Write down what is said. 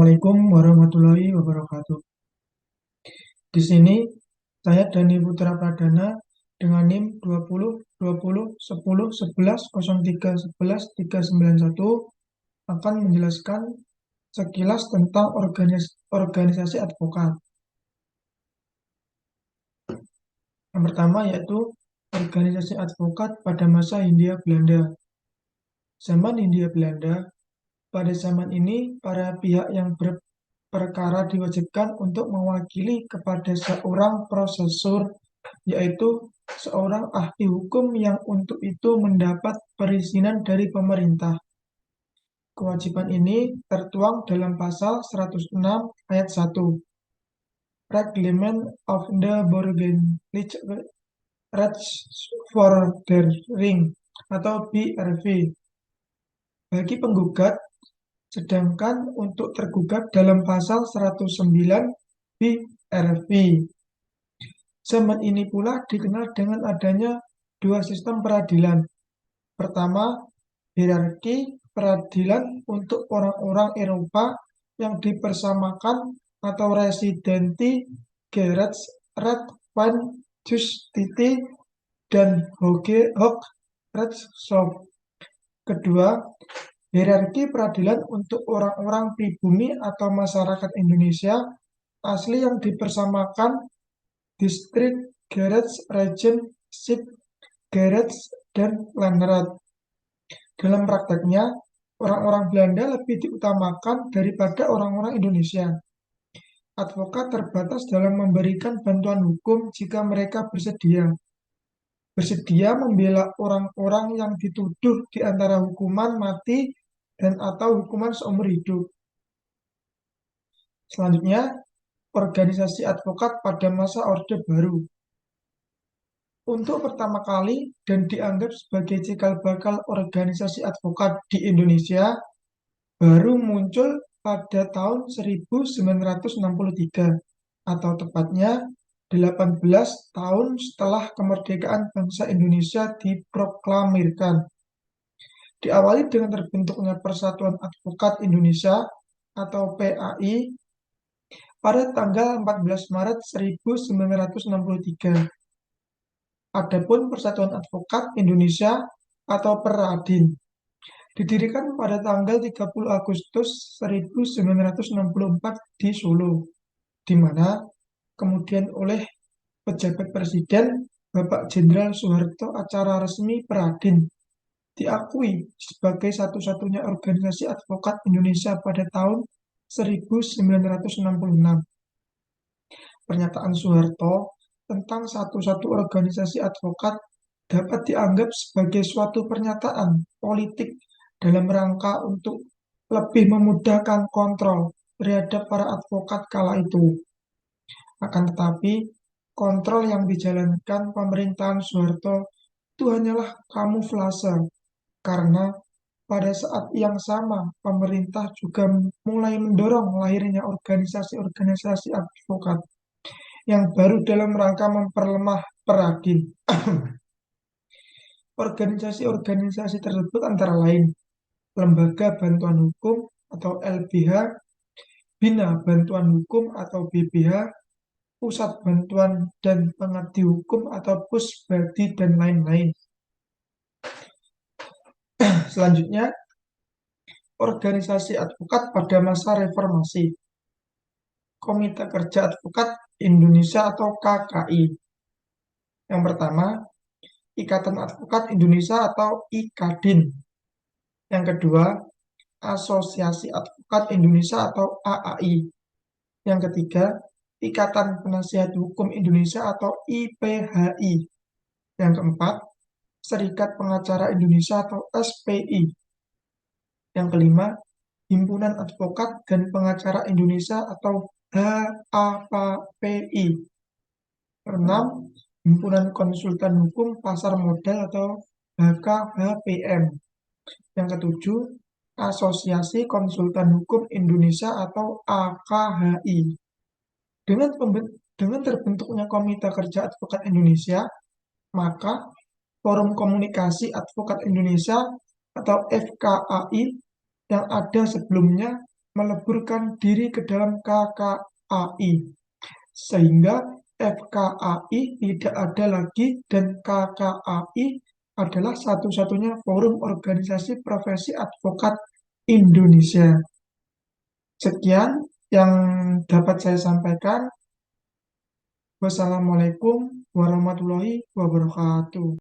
Assalamualaikum warahmatullahi wabarakatuh. Di sini saya Dani Putra Pradana dengan NIM 20 20 10 11 03 11 391 akan menjelaskan sekilas tentang organisasi advokat. Yang pertama yaitu organisasi advokat pada masa Hindia Belanda. Zaman Hindia Belanda, pada zaman ini para pihak yang berperkara diwajibkan untuk mewakili kepada seorang prosesor, yaitu seorang ahli hukum yang untuk itu mendapat perizinan dari pemerintah. Kewajiban ini tertuang dalam pasal 106 ayat 1 Reglement of the Burgerlijk Rechtsvordering atau BRV bagi penggugat, sedangkan untuk tergugat dalam pasal 109 BRV. Zaman ini pula dikenal dengan adanya dua sistem peradilan. Pertama, hierarki peradilan untuk orang-orang Eropa yang dipersamakan atau residenti Gerechtshof van Justitie dan Hooggerechtshof. Kedua, hierarki peradilan untuk orang-orang pribumi atau masyarakat Indonesia asli yang dipersamakan distrik Gerechtsregentschap, Gerechts, dan Landrat. Dalam prakteknya, orang-orang Belanda lebih diutamakan daripada orang-orang Indonesia. Advokat terbatas dalam memberikan bantuan hukum jika mereka bersedia membela orang-orang yang dituduh di antara hukuman mati dan atau hukuman seumur hidup. Selanjutnya, organisasi advokat pada masa Orde Baru. Untuk pertama kali dan dianggap sebagai cikal bakal organisasi advokat di Indonesia, baru muncul pada tahun 1963, atau tepatnya 18 tahun setelah kemerdekaan bangsa Indonesia diproklamirkan. Diawali dengan terbentuknya Persatuan Advokat Indonesia atau PAI pada tanggal 14 Maret 1963. Adapun Persatuan Advokat Indonesia atau Peradin didirikan pada tanggal 30 Agustus 1964 di Solo, di mana kemudian oleh pejabat Presiden Bapak Jenderal Soeharto acara resmi Peradin diakui sebagai satu-satunya organisasi advokat Indonesia pada tahun 1966. Pernyataan Soeharto tentang satu-satu organisasi advokat dapat dianggap sebagai suatu pernyataan politik dalam rangka untuk lebih memudahkan kontrol terhadap para advokat kala itu. Akan tetapi, kontrol yang dijalankan pemerintahan Soeharto itu hanyalah kamuflase, karena pada saat yang sama pemerintah juga mulai mendorong lahirnya organisasi-organisasi advokat yang baru dalam rangka memperlemah Peradin. Organisasi-organisasi tersebut antara lain Lembaga Bantuan Hukum atau LBH, Bina Bantuan Hukum atau BBH, Pusat Bantuan dan Pengerti Hukum atau Pusbadi, dan lain-lain. Selanjutnya, organisasi advokat pada masa reformasi. Komite Kerja Advokat Indonesia atau KKI. Yang pertama, Ikatan Advokat Indonesia atau IKADIN. Yang kedua, Asosiasi Advokat Indonesia atau AAI. Yang ketiga, Ikatan Penasihat Hukum Indonesia atau IPHI. Yang keempat, Serikat Pengacara Indonesia atau SPI. Yang kelima, Himpunan Advokat dan Pengacara Indonesia atau HAPPI. Keenam, Himpunan Konsultan Hukum Pasar Modal atau HKHPM. Yang ketujuh, Asosiasi Konsultan Hukum Indonesia atau AKHI. Dengan terbentuknya Komite Kerja Advokat Indonesia, maka Forum Komunikasi Advokat Indonesia atau FKAI yang ada sebelumnya meleburkan diri ke dalam KKAI, sehingga FKAI tidak ada lagi dan KKAI adalah satu-satunya forum organisasi profesi advokat Indonesia. Sekian yang dapat saya sampaikan. Wassalamualaikum warahmatullahi wabarakatuh.